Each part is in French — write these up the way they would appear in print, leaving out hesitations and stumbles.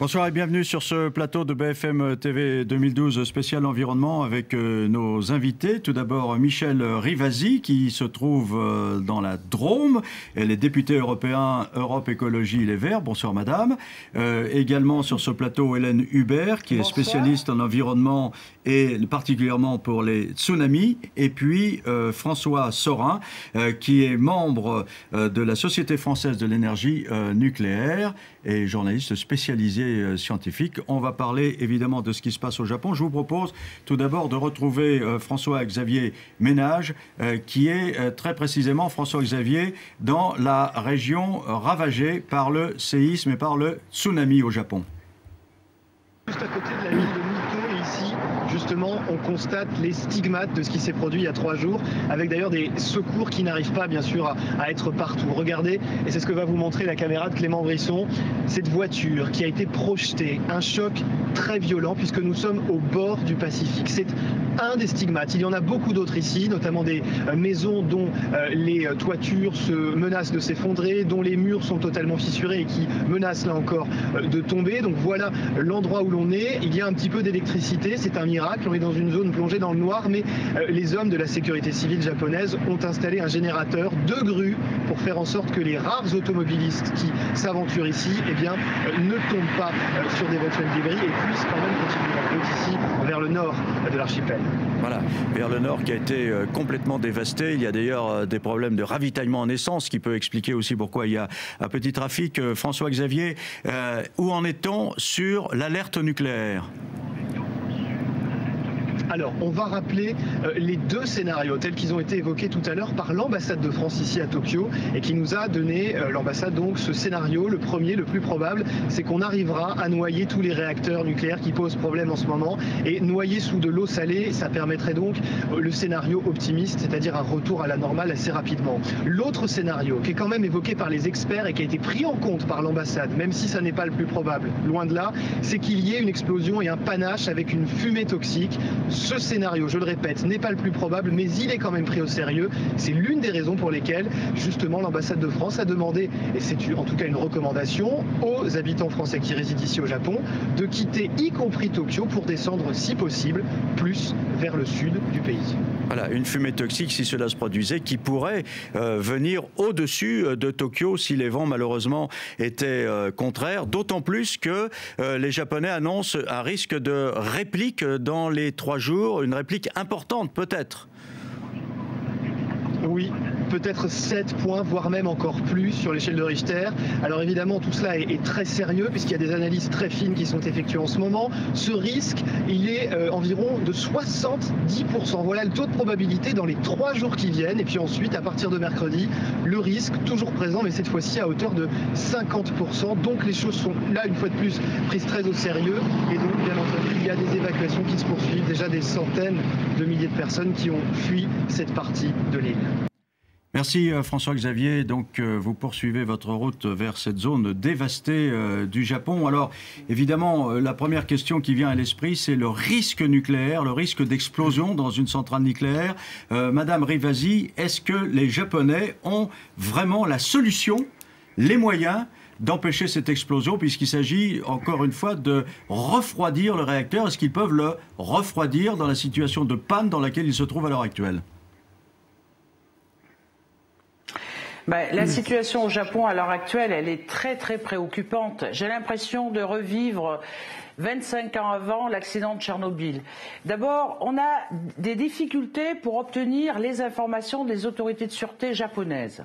Bonsoir et bienvenue sur ce plateau de BFM TV 2012 spécial environnement avec nos invités. Tout d'abord Michèle Rivasi qui se trouve dans la Drôme. Elle est députée européen Europe Écologie Les Verts. Bonsoir madame. Également sur ce plateau Hélène Hubert qui est spécialiste en environnement et particulièrement pour les tsunamis. Et puis François Sorin qui est membre de la Société française de l'énergie nucléaire et journaliste spécialisé scientifique. On va parler évidemment de ce qui se passe au Japon. Je vous propose tout d'abord de retrouver François-Xavier Ménage, qui est très précisément, François-Xavier, dans la région ravagée par le séisme et par le tsunami au Japon. Juste à côté de la ville de Mito, et ici, justement, on constate les stigmates de ce qui s'est produit il y a 3 jours, avec d'ailleurs des secours qui n'arrivent pas, bien sûr, à être partout. Regardez, et c'est ce que va vous montrer la caméra de Clément Brisson, cette voiture qui a été projetée, un choc très violent, puisque nous sommes au bord du Pacifique. C'est un des stigmates. Il y en a beaucoup d'autres ici, notamment des maisons dont les toitures se menacent de s'effondrer, dont les murs sont totalement fissurés et qui menacent, là encore, de tomber. Donc voilà l'endroit où l'on est. Il y a un petit peu d'électricité, c'est un miracle. On est dans une zone plongée dans le noir, mais les hommes de la sécurité civile japonaise ont installé un générateur, 2 grues, pour faire en sorte que les rares automobilistes qui s'aventurent ici ne tombent pas sur d'éventuels débris et puissent quand même continuer la route ici vers le nord de l'archipel. Voilà, vers le nord qui a été complètement dévasté. Il y a d'ailleurs des problèmes de ravitaillement en essence qui peut expliquer aussi pourquoi il y a un petit trafic. François-Xavier, où en est-on sur l'alerte nucléaire ? Alors, on va rappeler les 2 scénarios tels qu'ils ont été évoqués tout à l'heure par l'ambassade de France ici à Tokyo et qui nous a donné, l'ambassade, donc ce scénario, le premier, le plus probable, c'est qu'on arrivera à noyer tous les réacteurs nucléaires qui posent problème en ce moment et noyer sous de l'eau salée, ça permettrait donc le scénario optimiste, c'est-à-dire un retour à la normale assez rapidement. L'autre scénario, qui est quand même évoqué par les experts et qui a été pris en compte par l'ambassade, même si ça n'est pas le plus probable, loin de là, c'est qu'il y ait une explosion et un panache avec une fumée toxique. Ce scénario, je le répète, n'est pas le plus probable, mais il est quand même pris au sérieux. C'est l'une des raisons pour lesquelles, justement, l'ambassade de France a demandé, et c'est en tout cas une recommandation, aux habitants français qui résident ici au Japon, de quitter, y compris Tokyo, pour descendre, si possible, plus vers le sud du pays. Voilà, une fumée toxique, si cela se produisait, qui pourrait venir au-dessus de Tokyo si les vents, malheureusement, étaient contraires. D'autant plus que les Japonais annoncent un risque de réplique dans les 3 jours, une réplique importante peut-être. Oui, peut-être 7 points, voire même encore plus sur l'échelle de Richter. Alors évidemment, tout cela est très sérieux puisqu'il y a des analyses très fines qui sont effectuées en ce moment. Ce risque, il est environ de 70%. Voilà le taux de probabilité dans les 3 jours qui viennent. Et puis ensuite, à partir de mercredi, le risque toujours présent, mais cette fois-ci à hauteur de 50%. Donc les choses sont là, une fois de plus, prises très au sérieux. Et donc, bien entendu, il y a des évacuations qui se poursuivent. Déjà des centaines de milliers de personnes qui ont fui cette partie de l'île. Merci François-Xavier. Donc vous poursuivez votre route vers cette zone dévastée du Japon. Alors évidemment, la première question qui vient à l'esprit, c'est le risque nucléaire, le risque d'explosion dans une centrale nucléaire. Madame Rivasi, est-ce que les Japonais ont vraiment la solution, les moyens d'empêcher cette explosion, puisqu'il s'agit encore une fois de refroidir le réacteur? Est-ce qu'ils peuvent le refroidir dans la situation de panne dans laquelle il se trouve à l'heure actuelle? La situation au Japon à l'heure actuelle, elle est très très préoccupante. J'ai l'impression de revivre 25 ans avant l'accident de Tchernobyl. D'abord, on a des difficultés pour obtenir les informations des autorités de sûreté japonaises.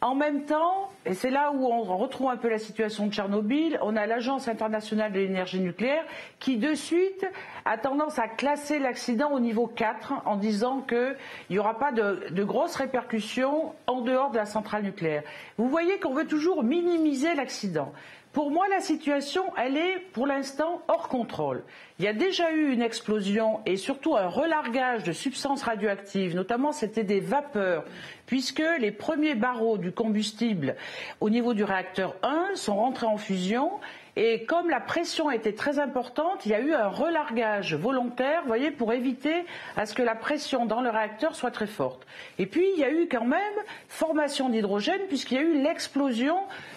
En même temps, et c'est là où on retrouve un peu la situation de Tchernobyl, on a l'Agence internationale de l'énergie nucléaire qui de suite a tendance à classer l'accident au niveau 4 en disant qu'il n'y aura pas de grosses répercussions en dehors de la centrale nucléaire. Vous voyez qu'on veut toujours minimiser l'accident. Pour moi, la situation, elle est pour l'instant hors contrôle. Il y a déjà eu une explosion et surtout un relargage de substances radioactives, notamment c'était des vapeurs, puisque les premiers barreaux du combustible au niveau du réacteur 1 sont rentrés en fusion Et comme la pression était très importante, il y a eu un relargage volontaire, vous voyez, pour éviter à ce que la pression dans le réacteur soit très forte. Et puis, il y a eu quand même formation d'hydrogène, puisqu'il y a eu l'explosion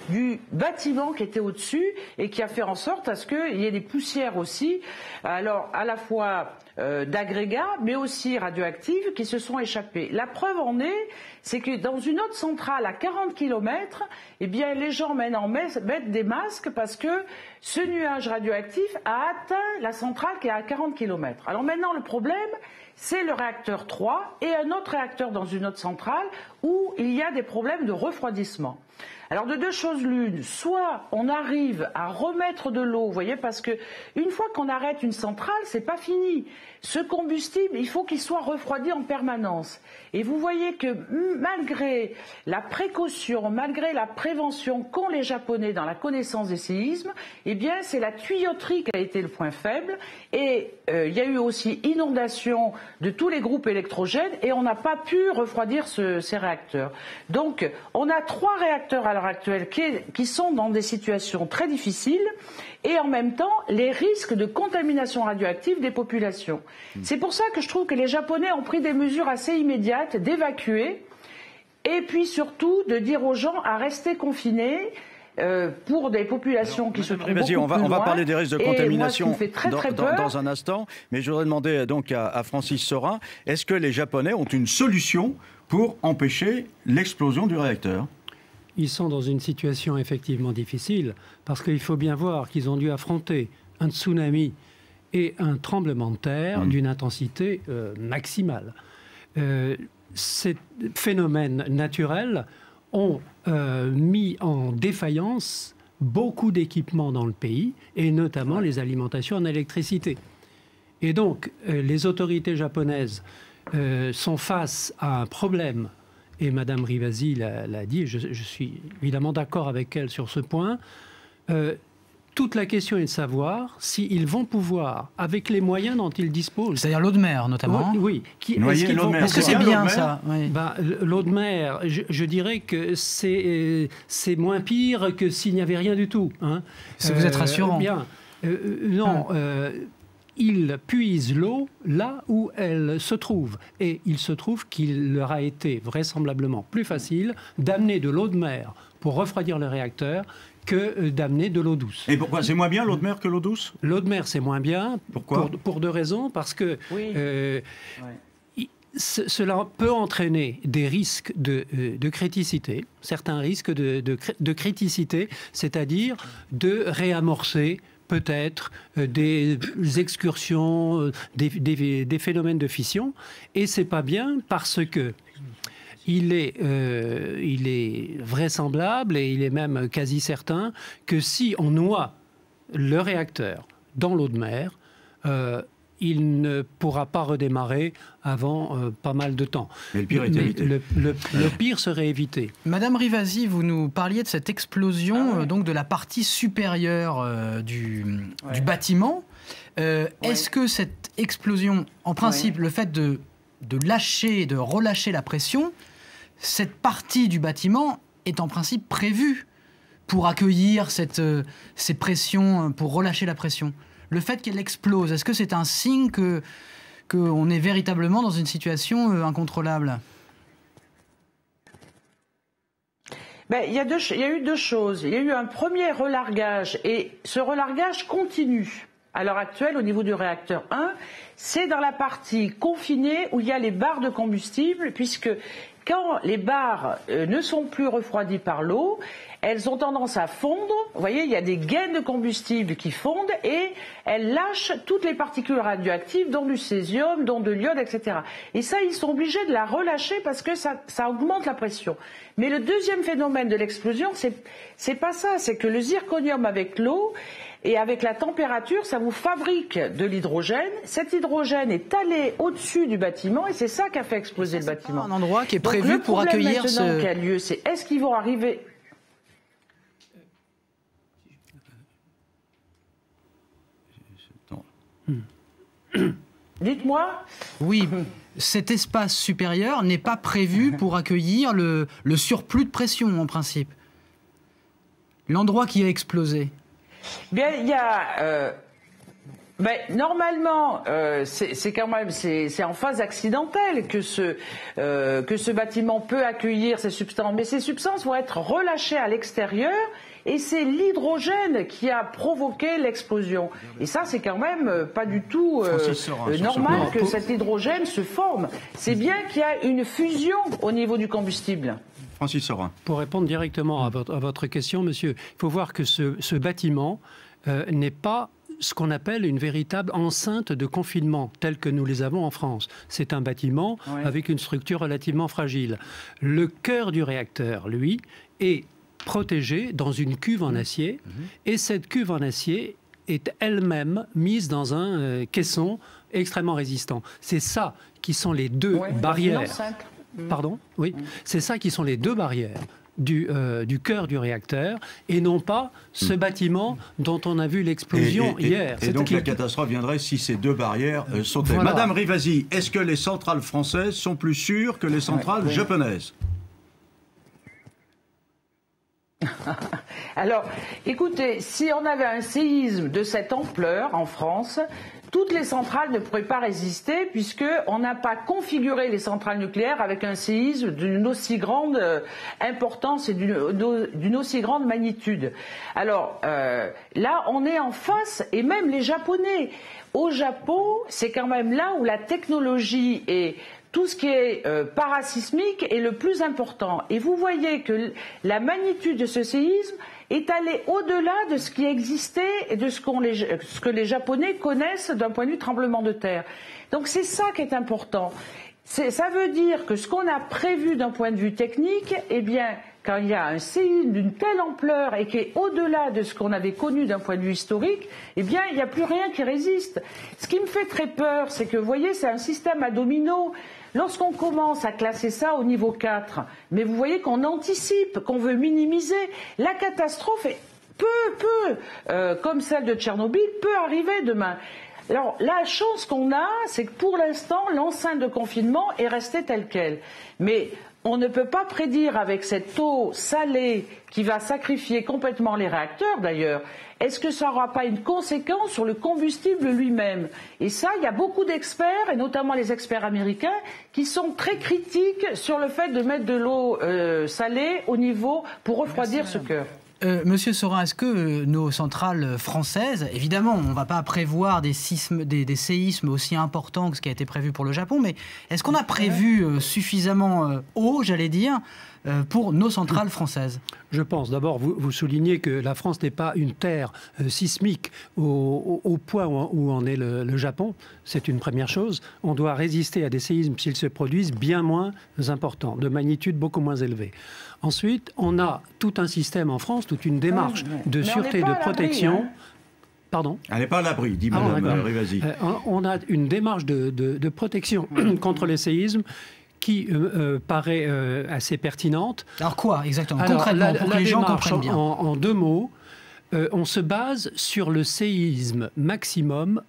du bâtiment qui était au-dessus et qui a fait en sorte à ce qu'il y ait des poussières aussi, alors à la fois d'agrégats, mais aussi radioactives, qui se sont échappées. La preuve en est, c'est que dans une autre centrale à 40 km, eh bien, les gens maintenant mettent des masques parce que ce nuage radioactif a atteint la centrale qui est à 40 km. Alors maintenant, le problème, c'est le réacteur 3 et un autre réacteur dans une autre centrale où il y a des problèmes de refroidissement. Alors de deux choses l'une, soit on arrive à remettre de l'eau, vous voyez, parce que une fois qu'on arrête une centrale, c'est pas fini. Ce combustible, il faut qu'il soit refroidi en permanence. Et vous voyez que malgré la précaution, malgré la prévention qu'ont les Japonais dans la connaissance des séismes, eh bien c'est la tuyauterie qui a été le point faible. Et il y a eu aussi inondation de tous les groupes électrogènes et on n'a pas pu refroidir ces réacteurs. Donc on a 3 réacteurs à l'heure actuelle qui sont dans des situations très difficiles et en même temps les risques de contamination radioactive des populations. C'est pour ça que je trouve que les Japonais ont pris des mesures assez immédiates d'évacuer et puis surtout de dire aux gens à rester confinés pour des populations qui se trouvent beaucoup plus loin. On va parler des risques de contamination dans un instant, mais je voudrais demander donc à Francis Sorin, est-ce que les Japonais ont une solution pour empêcher l'explosion du réacteur ? Ils sont dans une situation effectivement difficile parce qu'il faut bien voir qu'ils ont dû affronter un tsunami et un tremblement de terre d'une intensité maximale. Ces phénomènes naturels ont mis en défaillance beaucoup d'équipements dans le pays et notamment les alimentations en électricité. Et donc, les autorités japonaises sont face à un problème. Et Mme Rivasi l'a dit, et je suis évidemment d'accord avec elle sur ce point. Toute la question est de savoir s'ils vont pouvoir, avec les moyens dont ils disposent... C'est-à-dire l'eau de mer, notamment. Oui. Est-ce que c'est bien, ça? Oui. L'eau de mer, je dirais que c'est moins pire que s'il n'y avait rien du tout. Hein. Vous êtes rassurant. Bien. Non... Ils puisent l'eau là où elle se trouve. Et il se trouve qu'il leur a été vraisemblablement plus facile d'amener de l'eau de mer pour refroidir le réacteur que d'amener de l'eau douce. Et pourquoi? C'est moins bien l'eau de mer que l'eau douce? L'eau de mer, c'est moins bien. Pourquoi? Pour 2 raisons. Parce que cela peut entraîner des risques de criticité, certains risques de criticité, c'est-à-dire de réamorcer peut-être des excursions, des phénomènes de fission. Et c'est pas bien parce que il est vraisemblable et il est même quasi certain que si on noie le réacteur dans l'eau de mer, il ne pourra pas redémarrer avant pas mal de temps. Mais le pire est évité. Le pire serait évité. Madame Rivasi, vous nous parliez de cette explosion donc de la partie supérieure du bâtiment. Est-ce que cette explosion, en principe, le fait de relâcher la pression, cette partie du bâtiment est en principe prévue pour accueillir ces pressions, pour relâcher la pression? Le fait qu'elle explose, est-ce que c'est un signe qu'on est véritablement dans une situation incontrôlable? Il y a eu 2 choses. Il y a eu un premier relargage et ce relargage continue. À l'heure actuelle, au niveau du réacteur 1, c'est dans la partie confinée où il y a les barres de combustible, puisque quand les barres ne sont plus refroidies par l'eau, elles ont tendance à fondre. Vous voyez, il y a des gaines de combustible qui fondent et elles lâchent toutes les particules radioactives, dont du césium, dont de l'iode, etc. Et ça, ils sont obligés de la relâcher parce que ça augmente la pression. Mais le deuxième phénomène de l'explosion, c'est pas ça, c'est que le zirconium avec l'eau et avec la température, ça vous fabrique de l'hydrogène. Cet hydrogène est allé au-dessus du bâtiment et c'est ça qui a fait exploser le bâtiment. Un endroit qui est prévu pour accueillir le problème maintenant qui a lieu, c'est est-ce qu'ils vont arriver... Dites-moi. Oui, cet espace supérieur n'est pas prévu pour accueillir le surplus de pression, en principe. L'endroit qui a explosé. Bien, il y a... normalement, c'est quand même c'est en phase accidentelle que ce bâtiment peut accueillir ces substances, mais ces substances vont être relâchées à l'extérieur et c'est l'hydrogène qui a provoqué l'explosion. Et ça, c'est quand même pas du tout normal que cet hydrogène se forme. C'est bien qu'il y a une fusion au niveau du combustible. Francis Sorin. Pour répondre directement à votre question, monsieur, il faut voir que ce bâtiment n'est pas ce qu'on appelle une véritable enceinte de confinement, telle que nous les avons en France. C'est un bâtiment avec une structure relativement fragile. Le cœur du réacteur, lui, est protégé dans une cuve en acier, et cette cuve en acier est elle-même mise dans un caisson extrêmement résistant. C'est ça qui sont les deux barrières. Pardon ? Oui. C'est ça qui sont les deux barrières du cœur du réacteur et non pas ce bâtiment dont on a vu l'explosion hier. Et donc la catastrophe viendrait si ces deux barrières sautaient. Voilà. Madame Rivasi, est-ce que les centrales françaises sont plus sûres que les centrales japonaises ? Alors, écoutez, si on avait un séisme de cette ampleur en France, toutes les centrales ne pourraient pas résister puisqu'on n'a pas configuré les centrales nucléaires avec un séisme d'une aussi grande importance et d'une aussi grande magnitude. Alors, là, on est en face, et même les Japonais. Au Japon, c'est quand même là où la technologie et tout ce qui est parasismique est le plus important. Et vous voyez que la magnitude de ce séisme est allée au-delà de ce qui existait et de ce que les Japonais connaissent d'un point de vue tremblement de terre. Donc c'est ça qui est important. Ça veut dire que ce qu'on a prévu d'un point de vue technique, eh bien, quand il y a un séisme d'une telle ampleur et qui est au-delà de ce qu'on avait connu d'un point de vue historique, eh bien, il n'y a plus rien qui résiste. Ce qui me fait très peur, c'est que, vous voyez, c'est un système à domino. Lorsqu'on commence à classer ça au niveau 4, mais vous voyez qu'on anticipe, qu'on veut minimiser, la catastrophe est comme celle de Tchernobyl, peut arriver demain. Alors, la chance qu'on a, c'est que pour l'instant, l'enceinte de confinement est restée telle qu'elle. Mais on ne peut pas prédire avec cette eau salée qui va sacrifier complètement les réacteurs d'ailleurs, est-ce que ça n'aura pas une conséquence sur le combustible lui-même? Et ça, il y a beaucoup d'experts, et notamment les experts américains, qui sont très critiques sur le fait de mettre de l'eau salée au niveau pour refroidir ce cœur. Monsieur Sorin, est-ce que nos centrales françaises, évidemment, on ne va pas prévoir des séismes aussi importants que ce qui a été prévu pour le Japon, mais est-ce qu'on a prévu suffisamment haut, j'allais dire, pour nos centrales françaises? Je pense. D'abord, vous soulignez que la France n'est pas une terre sismique au point où en est le Japon. C'est une première chose. On doit résister à des séismes s'ils se produisent bien moins importants, de magnitude beaucoup moins élevée. Ensuite, on a tout un système en France, toute une démarche de sûreté et de protection. Pardon ? Elle n'est pas à l'abri, dit Mme Rivasi. On a une démarche de protection contre les séismes qui paraît assez pertinente. Alors quoi exactement? Concrètement, pour que les gens comprennent bien. En deux mots, on se base sur le séisme maximum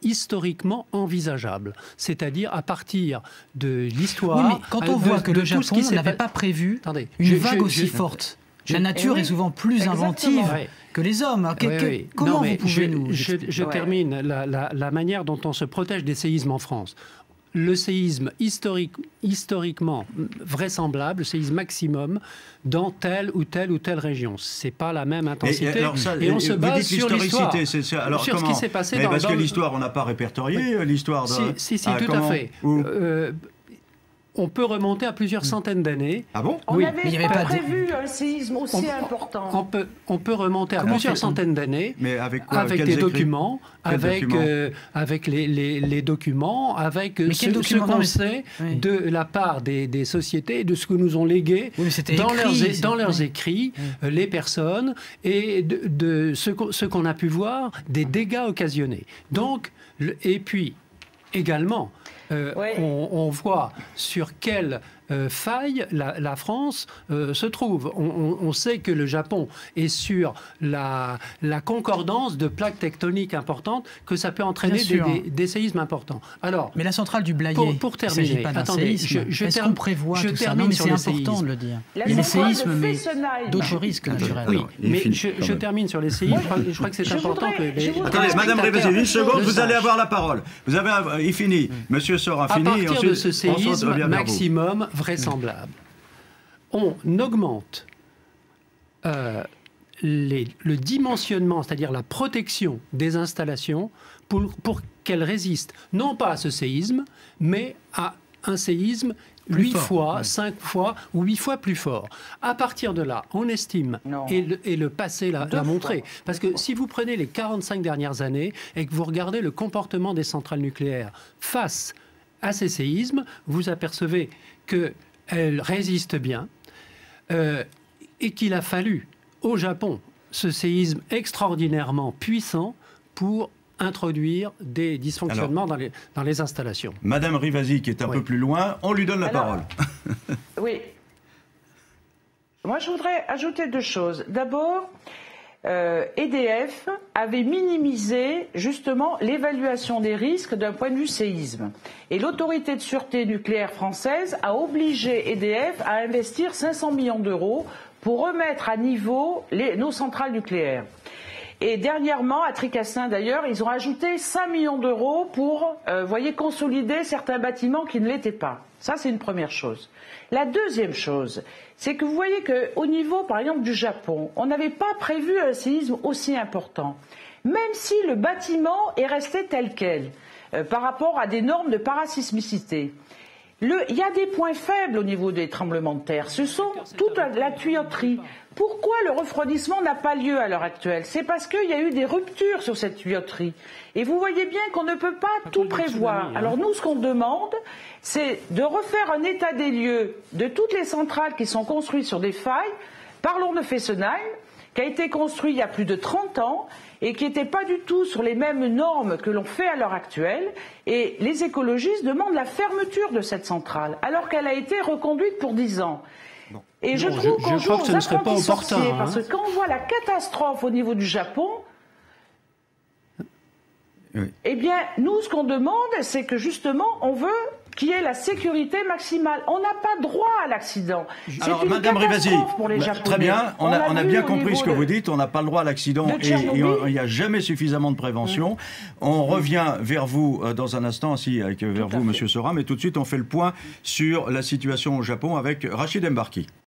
historiquement envisageable. C'est-à-dire à partir de l'histoire... Oui, mais quand on voit que le Japon n'avait pas prévu une vague aussi forte, la nature est souvent plus inventive que les hommes. Comment vous pouvez nous... Je termine la manière dont on se protège des séismes en France. Le séisme historiquement vraisemblable, le séisme maximum dans telle ou telle région. C'est pas la même intensité. Et on se base sur l'histoire. Alors sur ce qui s'est passé parce que l'histoire, on n'a pas répertorié l'histoire. Si, tout à fait. On peut remonter à plusieurs centaines d'années. Ah bon? On n'avait pas prévu un séisme aussi important. On peut remonter à plusieurs centaines d'années. Mais avec quoi? Avec des documents, avec les documents, avec ce qu'on sait de la part des sociétés, de ce que nous ont légué dans leurs écrits, les personnes, et de ce qu'on a pu voir des dégâts occasionnés. Donc, et puis, également... on voit sur quelle faille la France se trouve. On sait que le Japon est sur la concordance de plaques tectoniques importantes, que ça peut entraîner des séismes importants. Alors, mais la centrale du Blayais, pour terminer, attendez, est-ce qu'on prévoit tout ça? Non, mais c'est important de le dire. Il y a les séismes, mais d'autres risques naturels. Oui, mais je termine sur les séismes. Je crois que c'est important que les... Attendez, Madame Rivasi, une seconde, vous allez avoir la parole. Vous avez, il finit. Monsieur Sora finit. À partir de ce séisme maximum vraisemblable, on augmente le dimensionnement, c'est-à-dire la protection des installations pour qu'elles résistent, non pas à ce séisme, mais à un séisme 8 fois, 5 fois ou 8 fois plus fort. À partir de là, on estime, et le passé l'a montré, parce que si vous prenez les 45 dernières années et que vous regardez le comportement des centrales nucléaires face à ces séismes, vous apercevez qu'elles résistent bien et qu'il a fallu au Japon ce séisme extraordinairement puissant pour introduire des dysfonctionnements dans les installations. Madame Rivasi, qui est un peu plus loin, on lui donne la parole. Oui. Moi, je voudrais ajouter 2 choses. D'abord, EDF avait minimisé justement l'évaluation des risques d'un point de vue séisme. Et l'autorité de sûreté nucléaire française a obligé EDF à investir 500 millions d'euros pour remettre à niveau nos centrales nucléaires. Et dernièrement, à Tricastin d'ailleurs, ils ont ajouté 5 millions d'euros pour, consolider certains bâtiments qui ne l'étaient pas. Ça, c'est une première chose. La deuxième chose, c'est que vous voyez qu'au niveau, par exemple, du Japon, on n'avait pas prévu un séisme aussi important. Même si le bâtiment est resté tel quel, par rapport à des normes de parasismicité. Il y a des points faibles au niveau des tremblements de terre. Ce sont toute la tuyauterie. Pourquoi le refroidissement n'a pas lieu à l'heure actuelle? C'est parce qu'il y a eu des ruptures sur cette tuyauterie. Et vous voyez bien qu'on ne peut pas tout prévoir. Alors nous, ce qu'on demande, c'est de refaire un état des lieux de toutes les centrales qui sont construites sur des failles. Parlons de Fessenheim, qui a été construit il y a plus de 30 ans et qui n'était pas du tout sur les mêmes normes que l'on fait à l'heure actuelle. Et les écologistes demandent la fermeture de cette centrale, alors qu'elle a été reconduite pour 10 ans. Et je trouve qu'on joue aux apprentis sorciers, parce que quand on voit la catastrophe au niveau du Japon, eh bien, nous, ce qu'on demande, c'est que justement, on veut qu'il y ait la sécurité maximale. On n'a pas droit à l'accident. Alors, Madame Rivasi, très bien, on a bien compris ce que vous dites, on n'a pas le droit à l'accident et il n'y a jamais suffisamment de prévention. On revient vers vous dans un instant, vers vous, Monsieur Sora, mais tout de suite, on fait le point sur la situation au Japon avec Rachid Embarki.